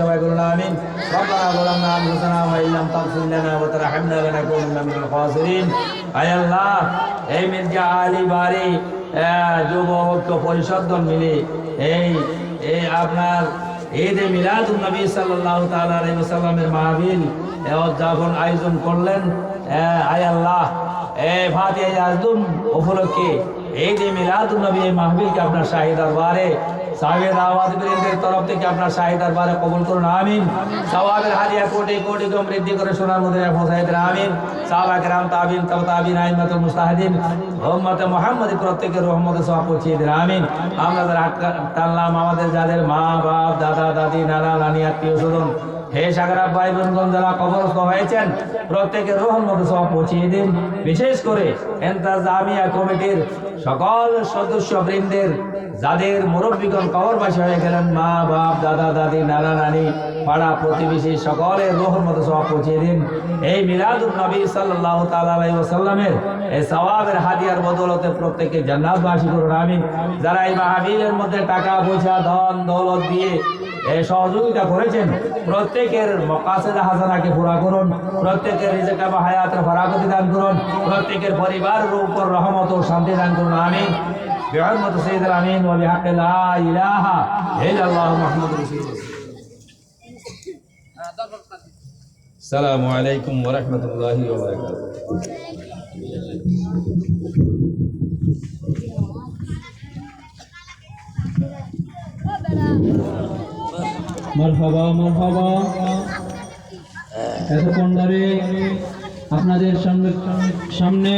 সবাই বলুন আমিন। রব্বানা যালামনা আনফুসানা ওয়া ইল্লাম তাগফির লানা ওয়া তারহামনা লানাকুনান্না মিনাল খাসিরিন। আয় আল্লাহ, এই মির্জা আলী বাড়ি যুব ঐক্য পরিষদ দল মিলে এই আপনার ঈদে মিলাদুন নবী সাল্লাল্লাহু তাআলা আলাইহি ওয়াসাল্লামের মাহফিল যখন আয়োজন করলেন, আয় আল্লাহ, ফাতিহা ইয়াজদুম উপলক্ষে ঈদে মিলাদুন নবী এই মাহফিলকে আপনার শাহী দরবারে সাহেবের আওয়াজ বৃন্দের তরফ থেকে আপনার শাহী দরবারে কবুল করুন আমিন। সওয়াবের হাদিয়া কোটি কোটি কম বৃদ্ধি করে সোনার মধ্যে পৌঁছায় দেন আমিন। সাহাবা কেরাম, তাবিন, তাবিন, আইম্মাতুল মুজতাহিদিন, উম্মতে মুহাম্মাদি প্রত্যেকের রহমতে সওয়াব পৌঁছিয়ে দেন আমিন। আমরা যারা হাত টানলাম, আমাদের যাদের মা বাপ দাদা দাদি নানা নানি আত্মীয় স্বজন হে সাগরা ভাই বোনগণ যারা কবরস্থ হয়েছেন, প্রত্যেকের রহমতে সওয়াব পৌঁছিয়ে দিন। বিশেষ করে ইন্তেজামিয়া কমিটির সকল সদস্য বৃন্দের যাদের মুরব্বীগণ কবরবাসী হয়ে গেলেন, মা বাপ দাদা দাদি নানা নানি পাড়া প্রতিবেশী সকলের রহমতে সওয়াব পৌঁছিয়ে দিন। এই মিলাদুন নবী সাল্লাল্লাহু তাআলা আলাইহি ওয়াসাল্লামের এই সওয়াবের হাদিয়ার বদৌলতে প্রত্যেককে জান্নাতবাসী করুন আমিন। যারা এই মাহফিলের মধ্যে টাকা পয়সা ধন দৌলত দিয়ে এই সহযোগিতা করেছেন, প্রত্যেকের মাকাসিদ হাসানাকে পুরা করুন, প্রত্যেকের রিজিক এবং হায়াতের বারাকত দান করুন, প্রত্যেকের পরিবারের উপর রহমত ও শান্তি দান করুন আমিন। বিহরমত সাইয়্যিদিল আমিন ওয়া বিহাক্কি লা ইলাহা ইল্লাল্লাহু মুহাম্মাদুর রাসূলুল্লাহ। আসসালামু আলাইকুম ওয়া রাহমাতুল্লাহি ওয়া বারাকাতুহু। মারহাবা মারহাবা। এতক্ষণ ধরে আপনাদের সামনে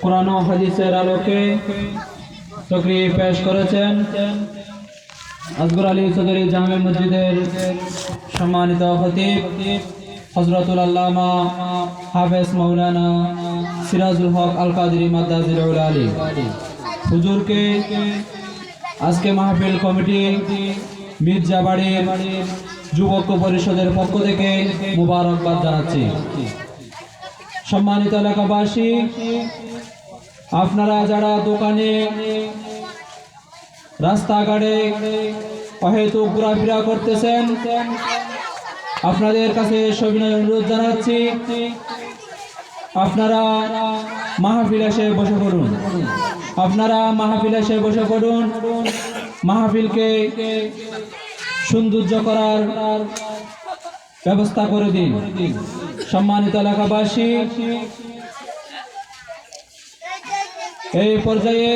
কোরআন ও হাদিসের আলোকে তাকরীর পেশ করেছেন আসগর আলী চৌধুরী জামে মসজিদের সম্মানিত খতিব হযরতুল আল্লামা হাফেজ মাওলানা সিরাজুল হক আল কাদরি মাদ্দাজিল আলী হুজুরকে আজকে মাহফিল কমিটি মির্জা বাড়ির যুবক পরিষদের পক্ষ থেকে মুবারকবাদ জানাচ্ছি। সম্মানিত এলাকাবাসী, আপনারা যারা দোকানে রাস্তাঘাটে অহেতুক ঘোরাফেরা করতেছেন, আপনাদের কাছে সবিনয় অনুরোধ জানাচ্ছি, আপনারা মাহফিল এসে বসে পড়ুন। আপনারা মাহফিল এসে বসে পড়ুন। মাহফিলকে সৌন্দর্য করার ব্যবস্থা করে দিন। সম্মানিত এলাকাবাসী, এই পর্যায়ে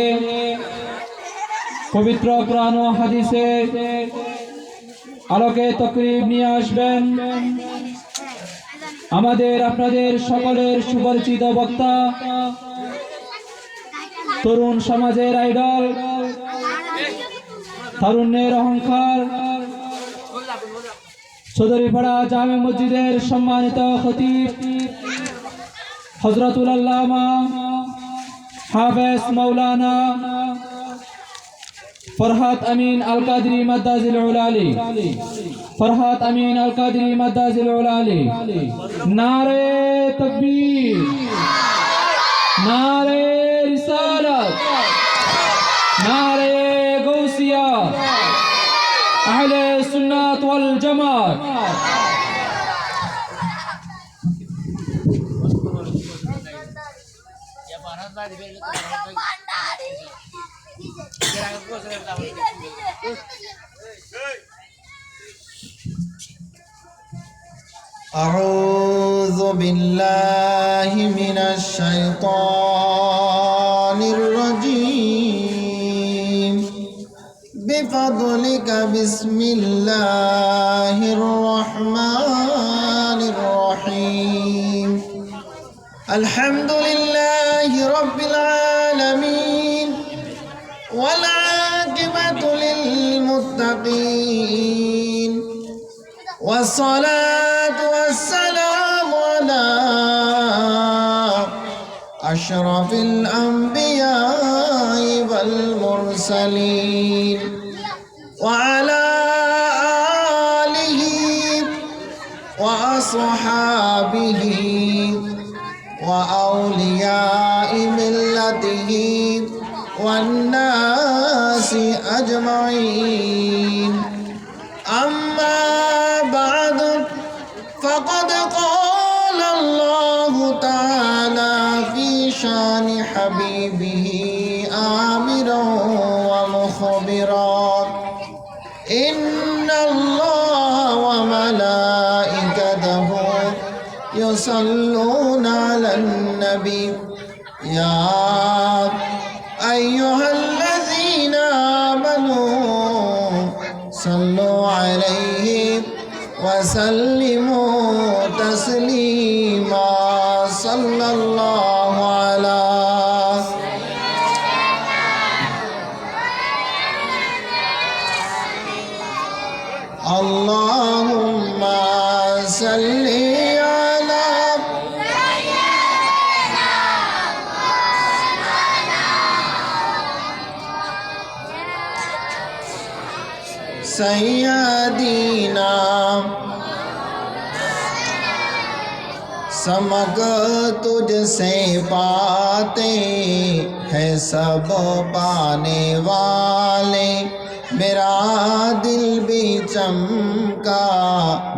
পবিত্র কোরআন ও হাদিসের আলোকে তাকরীর নিয়ে আসবেন আমাদের আপনাদের সকলের সুপরিচিত বক্তা, তরুণ সমাজের আইডল, তারুণ্যের অহংকার, চৌধুরীপাড়া জামে মসজিদের সম্মানিত খতিব হযরতুল আল্লামা হাফেজ মাওলানা ফরহাদ আমিন আল কাদরি মাদ্দাজিল আলী, ফরহাদ আমিন আল কাদরি মাদ্দাজিল আলী। নারে তাকবীর, নারে রিসালাত, নারে গৌসিয়া, আহলে সুন্নাত ওয়াল জামাত। أعوذ بالله من الشيطان الرجيم بفضلك بسم الله الرحمن الرحيم الحمد لله رب العالمين والعاقبة للمتقين والصلاة والسلام على أشرف الأنبياء والمرسلين وعلى آله وأصحابه وأولياء ملته والناس أجمعين أما فقد قال الله تعالى في شان حبيبه آمرا ومخبرا إن الله وملائكته يصلون على النبي يا أيها الذين آمنوا صلوا عليه وسلموا تسليما صلى الله على اللهم صل على सैयदीना समग तुझसे पाते हैं सब पाने वाले मेरा दिल भी चमका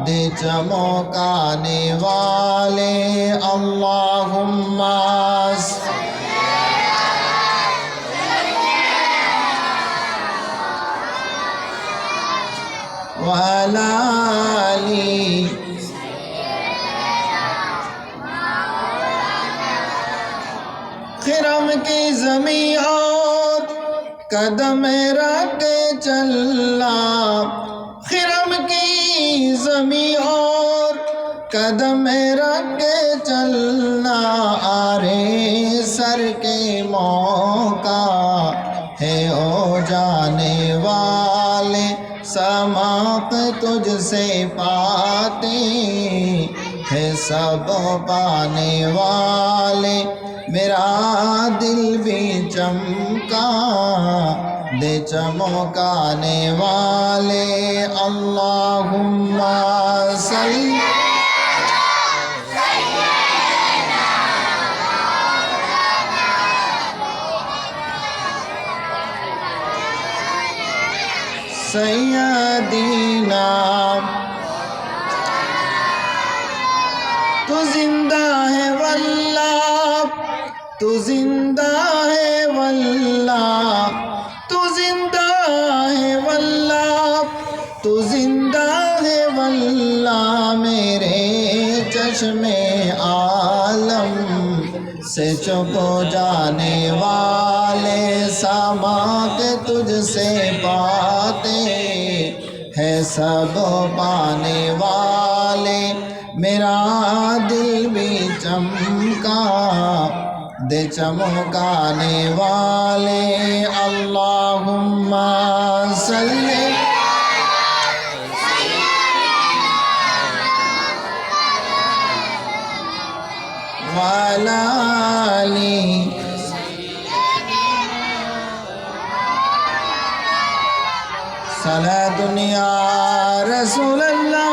दे चमकाने वाले अल्लाहुम्मा वाला अली खिरम की ज़मीं और कदम रख चलना खिरम की ज़मीं और कदम रख चलना आरे सर के मौका है ओ जाने वाले समात तुझसे पाते हैं सब पाने वाले मेरा दिल भी चमका दे चमकाने वाले अल्लाहुम्मा सल्ली सैयदीना तू जिंदा है वल्लाह तू जिंदा है वल्लाह तू जिंदा है वल्लाह तू जिंदा है वल्लाह मेरे चश्मे आलम से चुप जाने वाले समात तुझसे पाते हैं सब पाने वाले मेरा दिल भी चमका दे चमकाने वाले अल्लाहुम्मा सल्ली वाला अली सलातुन या रसूल अल्लाह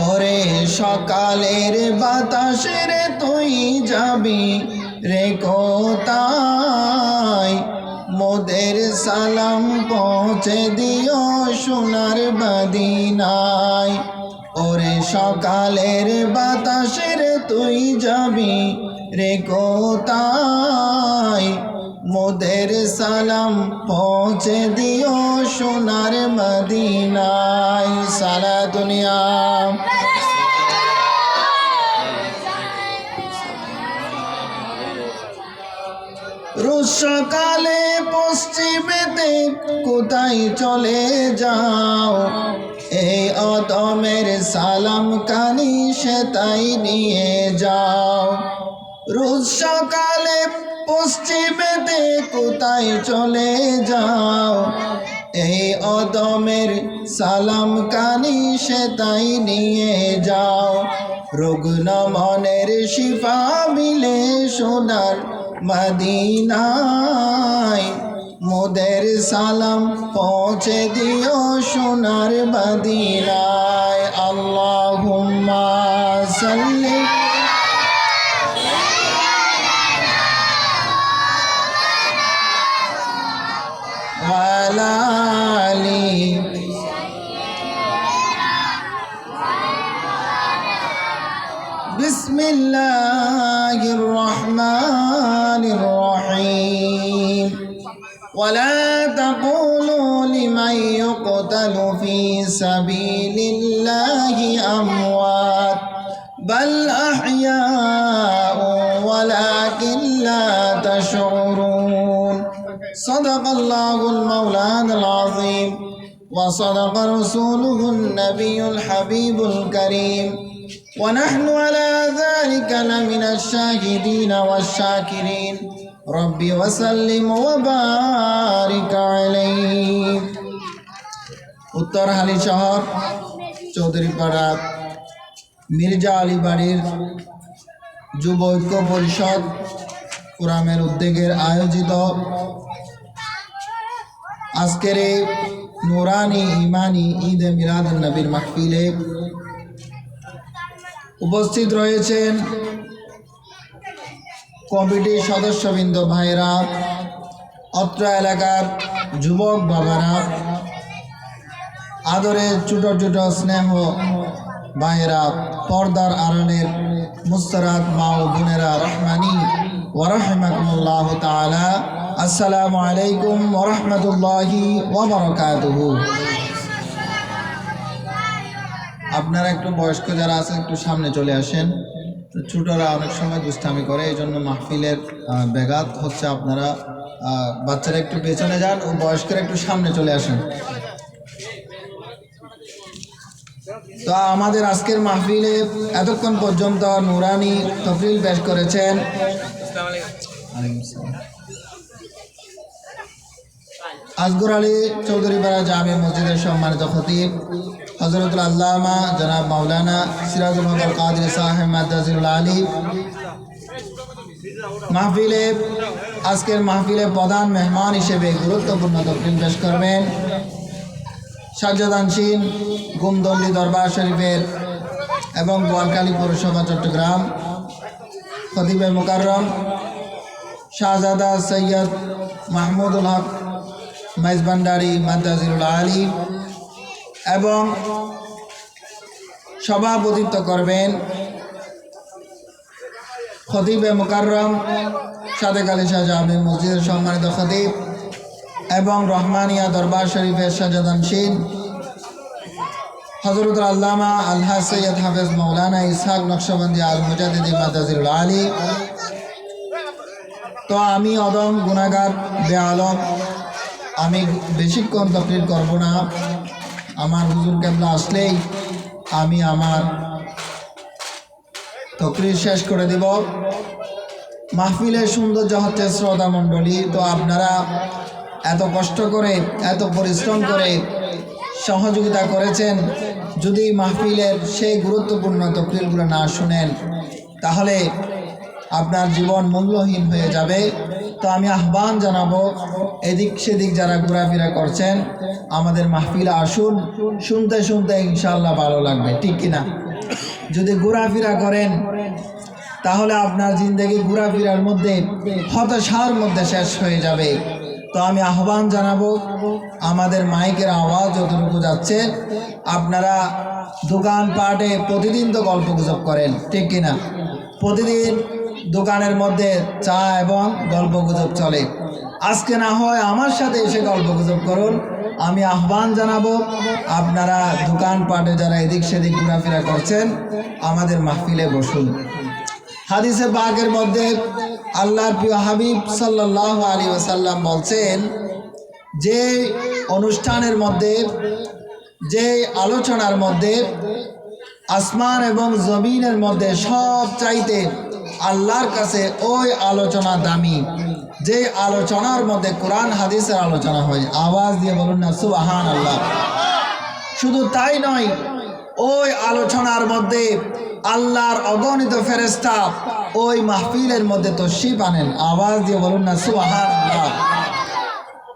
ওরে সকালের বাতাসে রে তুই যাবি রে কোথায় মোদের সালাম পৌঁছে দিও সোনার মদিনায় ওরে সকালের বাতাসে রে তুই যাবি রে কোথায় মোদের সালাম পৌঁছে দিও সোনার মদিনায় সারা দুনিয়া রোজ সকালে পশ্চিমেতে কোথায় চলে যাও এই অদমের সালাম কানি সে তাই নিয়ে যাও রোজ সকালে পশ্চিমেতে কোথায় চলে যাও এই অদমের সালাম কানি সে তাই নিয়ে যাও রুগ্ন মনের শিফা মিলে সোনার মদিনায় মোদের সালাম পৌঁছে দিও সোনার মদিনায় আল্লাহুম্মা সাল্লি আলা আলি বিসমিল্লাহির রহমানির রহিম ولا تقولوا لمن يقتل في سبيل الله أموات بل أحياء ولكن لا تشعرون صدق الله المولانا العظيم وصدق رسوله النبي الحبيب الكريم ونحن على ذلك لمن الشاهدين والشاكرين ربي وسلم وبارك عليه উত্তর হালি শহর চৌধুরীপাড়া মির্জা আলী বাড়ির যুব ঐক্য পরিষদ কুরামের উদ্যোগের আয়োজিত আজকের এই নুরানি ইমানি ঈদে মিলাদুন নবীর মাহফিলে উপস্থিত রয়েছেন কমিটির সদস্যবৃন্দ ভাইরা, অত্র এলাকার যুবক বাবারা, আদরের ছোট ছোট স্নেহ ভাইরা, পর্দার আড়ালের মুস্তারাত মা ও বোনেরা, রহমানি ওয়া রাহমাকুমুল্লাহ তাআলা, আসসালামু আলাইকুম ওয়া রাহমাতুল্লাহি ওয়া বারাকাতুহু। আপনারা একটু বয়স্ক যারা আছেন একটু সামনে চলে আসেন। ছোটরা অনেক সময় দুষ্টামি করে, এই জন্য মাহফিলের ব্যাঘাত হচ্ছে। আপনারা বাচ্চারা একটু পেছনে যান ও বয়স্করা একটু সামনে চলে আসেন। তো আমাদের আজকের মাহফিলে এতক্ষণ পর্যন্ত নুরানি তফরিল পেশ করেছেন আসগর আলী চৌধুরীপাড়া জামে মসজিদের সম্মানিত খতিব হযরতুল আল্লামা জনাব মাওলানা সিরাজুল হক আল কাদরি সাহেব মাদ্দাজিল আলী। আজকের মাহফিলে প্রধান মেহমান হিসেবে গুরুত্বপূর্ণ তকরির পেশ করবেন সাজ্জাদানশীন গুমদন্ডি দরবার শরীফের এবং বোয়ালখালী পৌরসভা চট্টগ্রাম খতিবে মুকাররম শাহজাদা সৈয়দ মাহমুদুল হক মেজবান্ডারি মাদ্দাজিল আলী এবং সভাপতিত্ব করবেন খতিবে মুকাররম সাদেক আলী শাহ জামে মসজিদের সম্মানিত খতিব এবং রহমানিয়া দরবার শরীফের সাজ্জাদানশীন হযরতুল আল্লামা আলহাজ সৈয়দ হাফেজ মাওলানা ইসহাক নকশবন্দি আল মুজাদ্দিদি মাদ্দাজিল আলী। তো আমি অদম গুনাহগার বেআলম, আমি বেশিক্ষণ তকরির করব না। আমার হুজুর কেবলা আসলেই আমি আমার তকরির শেষ করে দেব। মাহফিলের সৌন্দর্য হচ্ছে শ্রোতা মণ্ডলী। তো আপনারা এত কষ্ট করে এত পরিশ্রম করে সহযোগিতা করেছেন, যদি মাহফিলের সেই গুরুত্বপূর্ণ তকরিরগুলো না শুনেন তাহলে আপনার জীবন মূল্যহীন হয়ে যাবে। তো আমি আহ্বান জানাবো এদিক সেদিক যারা ঘোরাফেরা করছেন আমাদের মাহফিলে আসুন, শুনতে শুনতে ইনশাআল্লাহ ভালো লাগবে, ঠিক কিনা? যদি ঘোরাফেরা করেন তাহলে আপনার জিন্দেগি ঘোরাফেরার মধ্যে হতাশার মধ্যে শেষ হয়ে যাবে। তো আমি আহ্বান জানাবো আমাদের মাইকের আওয়াজ যতটুকু যাচ্ছে আপনারা দোকানপাটে প্রতিদিন তো গল্প গুজব করেন, ঠিক কিনা? প্রতিদিন দোকানের মধ্যে চা এবং গল্প গুজব চলে। আজকে না হয় আমার সাথে এসে গল্প গুজব করুন। আমি আহ্বান জানাবো আপনারা দোকানপাটে যারা এদিক সেদিক ঘোরাফেরা করছেন আমাদের মাহফিলে বসুন। হাদিসে পাকের মধ্যে আল্লাহর প্রিয় হাবিব সাল্লাল্লাহু আলাইহি ওয়াসাল্লাম বলছেন, যে অনুষ্ঠানের মধ্যে, যে আলোচনার মধ্যে আসমান এবং জমিনের মধ্যে সব চাইতে আল্লাহর কাছে ওই আলোচনা দামি, যে আলোচনার মধ্যে কোরআন হাদিসের আলোচনা হয়। আওয়াজ দিয়ে বলুন না সুবহানাল্লাহ। শুধু তাই নয়, ওই আলোচনার মধ্যে আল্লাহর অগণিত ফেরেশতা ওই মাহফিলের মধ্যে তশরিফ আনেন। আওয়াজ দিয়ে বলুন না সুবহানাল্লাহ।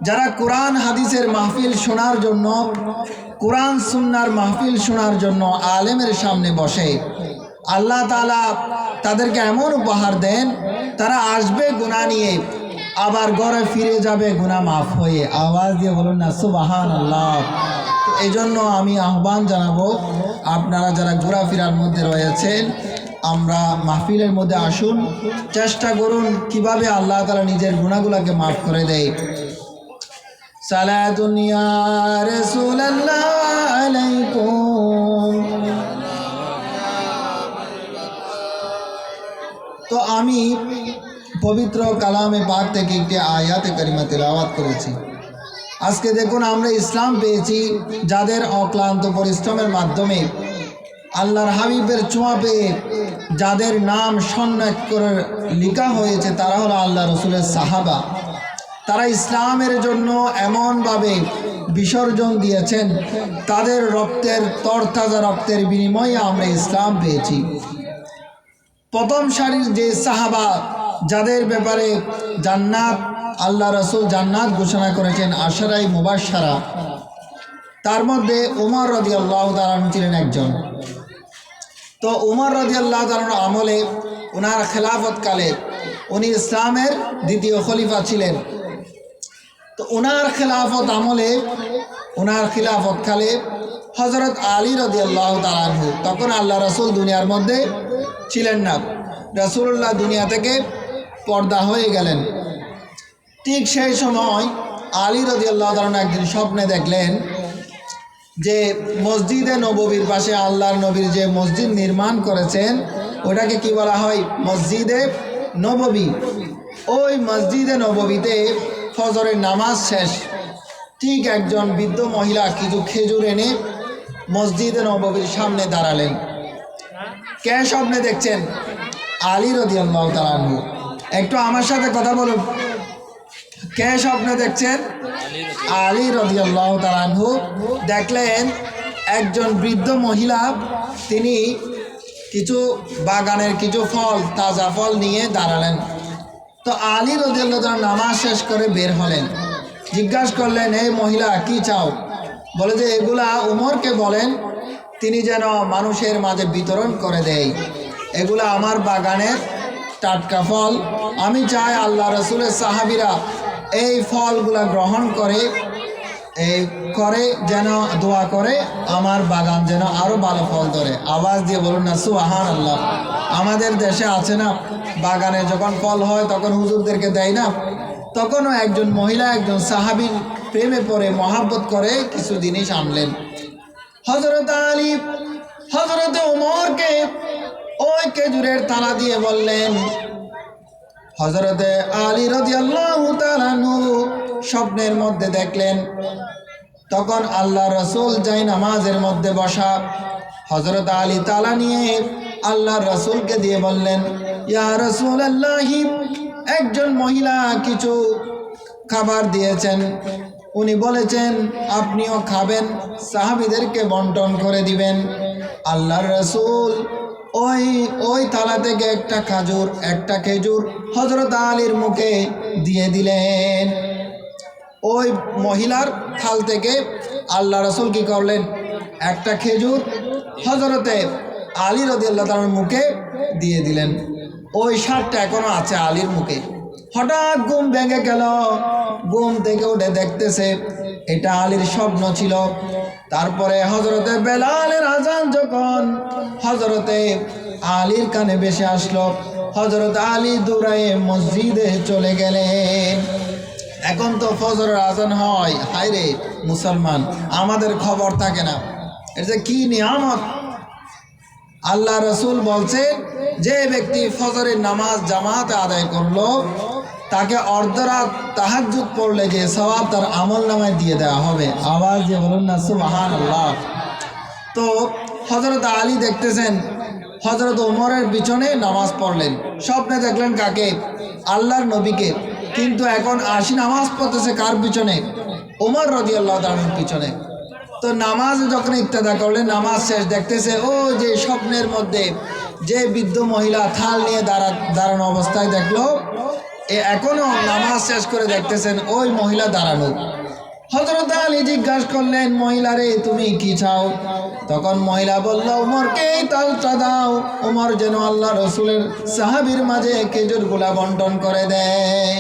যারা কোরআন হাদিসের মাহফিল শোনার জন্য, কোরআন সুন্নাহর মাহফিল শোনার জন্য আলেমের সামনে বসে, আল্লাহ তাআলা তাদেরকে এমন উপহার দেন, তারা আসবে গুনাহ নিয়ে, আবার ঘরে ফিরে যাবে গুনাহ মাফ হয়ে। আওয়াজ দিয়ে বলুন না সুবহানাল্লাহ। এই জন্য আমি আহ্বান জানাবো আপনারা যারা ঘোরাফেরার মধ্যে রয়েছেন আমরা মাহফিলের মধ্যে আসুন, চেষ্টা করুন কিভাবে আল্লাহ তাআলা নিজের গুনাহগুলোকে মাফ করে দেয়। সালাতুন ইয়া রাসূলুল্লাহ আলাইকুম। তো আমি পবিত্র কালামে পাক থেকে একটি আয়াতে কারিমা তেলাওয়াত করেছি। আজকে দেখুন আমরা ইসলাম পেয়েছি যাদের অক্লান্ত পরিশ্রমের মাধ্যমে আল্লাহর হাবিবের ছোঁয়া পেয়ে যাদের নাম সন্ন্যাস করে লেখা হয়েছে তারা হলো আল্লাহ রসুলের সাহাবা। তারা ইসলামের জন্য এমনভাবে বিসর্জন দিয়েছেন, তাদের রক্তের তরতাজা রক্তের বিনিময়ে আমরা ইসলাম পেয়েছি। প্রথম সারির যে সাহাবা যাদের ব্যাপারে জান্নাত আল্লাহ রসুল জান্নাত ঘোষণা করেছেন আশারাই মুবাশশারা, তার মধ্যে উমর রাদিয়াল্লাহু তাআলা ছিলেন একজন। তো উমর রাদিয়াল্লাহু তাআলার আমলে ওনার খেলাফতকালে উনি ইসলামের দ্বিতীয় খলিফা ছিলেন। তো ওনার খেলাফত আমলে ওনার খিলাফতকালে হযরত আলী রাদিয়াল্লাহু তাআলা আনহু, তখন আল্লাহ রসুল দুনিয়ার মধ্যে ছিলেন না, রাসূলুল্লাহ দুনিয়া থেকে পর্দা হয়ে গেলেন। ঠিক সেই সময় আলী রাদিয়াল্লাহু তাআলা একদিন স্বপ্নে দেখলেন যে মসজিদে নববীর পাশে আল্লাহর নবীর যে মসজিদ নির্মাণ করেছেন ওটাকে কি বলা হয়? মসজিদে নববী। ওই মসজিদে নববীতে ফজরের নামাজ শেষ, ঠিক একজন বৃদ্ধ মহিলা কিছু খেজুর এনে মসজিদে নববীর সামনে দাঁড়ালেন। কে স্বপ্নে দেখছেন? আলী রাদিয়াল্লাহু তাআলা আনহু। একটু আমার সাথে কথা বলুন, কে স্বপ্নে দেখছেন? আলী রাদিয়াল্লাহু তাআলা আনহু দেখলেন একজন বৃদ্ধ মহিলা, তিনি কিছু বাগানের কিছু ফল, তাজা ফল নিয়ে দাঁড়ালেন। তো আলী রাদিয়াল্লাহু তাআলা নামাজ শেষ করে বের হলেন, জিজ্ঞাসা করলেন, এই মহিলা কি চাও? বলে যে এগুলা উমরকে বলেন তিনি যেন মানুষের মাঝে বিতরণ করে দেয়, এগুলা আমার বাগানের টাটকা ফল, আমি চাই আল্লাহ রসুলের সাহাবীরা এই ফলগুলা গ্রহণ করে যেন দোয়া করে আমার বাগান যেন আরো ভালো ফল ধরে। আওয়াজ দিয়ে বলুন না সুবহানাল্লাহ। আমাদের দেশে আছে না, বাগানে যখন ফল হয় তখন হুজুরদেরকে দেয় না, তখনও একজন মহিলা একজন সাহাবীর প্রেমে পড়ে মহাব্বত করে কিছু জিনিস আনলেন। হযরত আলী হযরত ওমরকে ওই খেজুরের থালা দিয়ে বললেন। হযরতে আলী রাদিয়াল্লাহু তাআলা আনহু স্বপ্নের মধ্যে দেখলেন তখন আল্লাহ রসুল যাই নামাজের মধ্যে বসা। হযরত আলী তালা নিয়ে আল্লাহর রসুলকে দিয়ে বললেন, ইয়া রাসূলুল্লাহ, একজন মহিলা কিছু খাবার দিয়েছেন, উনি বলেছেন আপনিও খাবেন, সাহাবীদেরকে বন্টন করে দিবেন। আল্লাহর রসুল ওই থালা থেকে একটা খেজুর হযরত আলীর মুখে দিয়ে দিলেন। ওই মহিলার থাল থেকে আল্লাহ রসুল কি করলেন? একটা খেজুর হযরতে আলী রাদিয়াল্লাহু তাআলার মুখে দিয়ে দিলেন। ওই স্বাদটা এখনো আছে আলীর মুখে। হঠাৎ ঘুম ভেঙে গেল, ঘুম থেকে উঠে দেখতেছে এটা আলীর স্বপ্ন ছিল। তারপরে হযরতে বেলালের আজান যখন হযরতে আলীর কানে ভেসে আসলো, হযরত আলী দৌড়ায়ে মসজিদে চলে গেলেন। এখন তো ফজরের আজান হয়, হায় রে মুসলমান, আমাদের খবর থাকে না। এটা কি নিয়ামত! আল্লাহ রসুল বলছে যে ব্যক্তি ফজরের নামাজ জামাতে আদায় করলো তাকে অর্ধরাত তাহাজ্জুদ পড়লে যে সওয়াব তার আমল নামায় দিয়ে দেওয়া হবে। আওয়াজ দিয়ে বলুন না সুবহানাল্লাহ। তো হযরত আলী দেখতেছেন হযরত ওমরের পিছনে নামাজ পড়লেন, স্বপ্নে দেখলেন কাকে? আল্লাহর নবীকে। কিন্তু এখন আসি নামাজ পড়তেছে কার পিছনে? ওমর রাদিয়াল্লাহু তাআলার পিছনে। তো নামাজ যখন ইত্তেদা করলেন, নামাজ শেষ, দেখতেছে ও যে স্বপ্নের মধ্যে যে বৃদ্ধ মহিলা থাল নিয়ে দাঁড়ানো অবস্থায় দেখলো, এখনো নামাজ শেষ করে দেখতেছেন ওই মহিলা দাঁড়ানো। হযরত আলী জিজ্ঞাসা করলেন, মহিলারে তুমি কি চাও? তখন মহিলা বলল, উমরকে এই তালটা দাও, উমর যেন আল্লাহ রসুলের সাহাবীর মাঝে খেজুরগুলা বন্টন করে দেয়।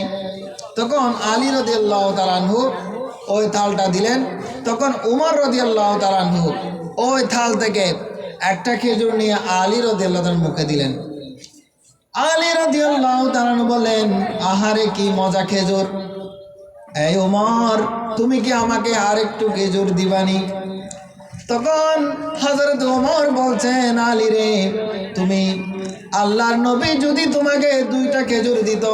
তখন আলী রাদিয়াল্লাহু তাআলা আনহু ওই থালটা দিলেন। তখন উমর রাদিয়াল্লাহু তাআলা আনহু ওই থাল থেকে একটা খেজুর নিয়ে আলী রাদিয়াল্লাহু তাআলার মুখে দিলেন। আলী রাদিয়াল্লাহু তাআলা বলেন, আহারে কি মজা খেজুর, এই ওমর তুমি কি আমাকে আরেকটু খেজুর দিবানি? তখন হযরত ওমর বলছেন, আলী রে, তুমি আল্লাহর নবী যদি তোমাকে 2টা খেজুর দিত,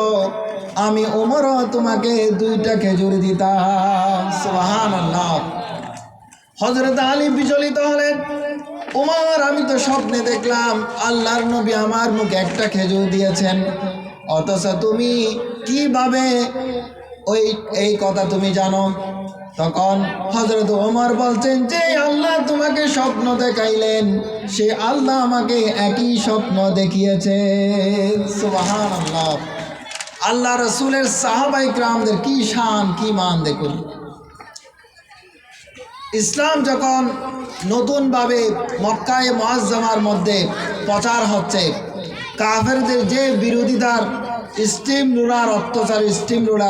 আমি ওমরও তোমাকে 2টা খেজুর দিতাম। সুবহানাল্লাহ। হযরত আলী বিচলিত হলেন, ওমর আমি তো স্বপ্নে দেখলাম আল্লাহর নবী আমার মুখে একটা খেজুর দিয়েছেন, অথচ তুমি কিভাবে এই কথা তুমি জানো? তখন হযরত ওমর বলছেন, যে আল্লাহ তোমাকে স্বপ্ন দেখাইলেন সে আল্লাহ আমাকে একই স্বপ্ন দেখিয়েছে। সুবহানাল্লাহ। আল্লাহ রাসূলের সাহাবায়ে কিরামদের কি শান, কি মান দেখুন। ইসলাম যখন নতুনভাবে মক্কায়ে মুআজ্জামার মধ্যে প্রচার হচ্ছে, কাফেরদের যে বিরোধিতার স্টিম রোলার, অত্যাচার স্টিম রোলার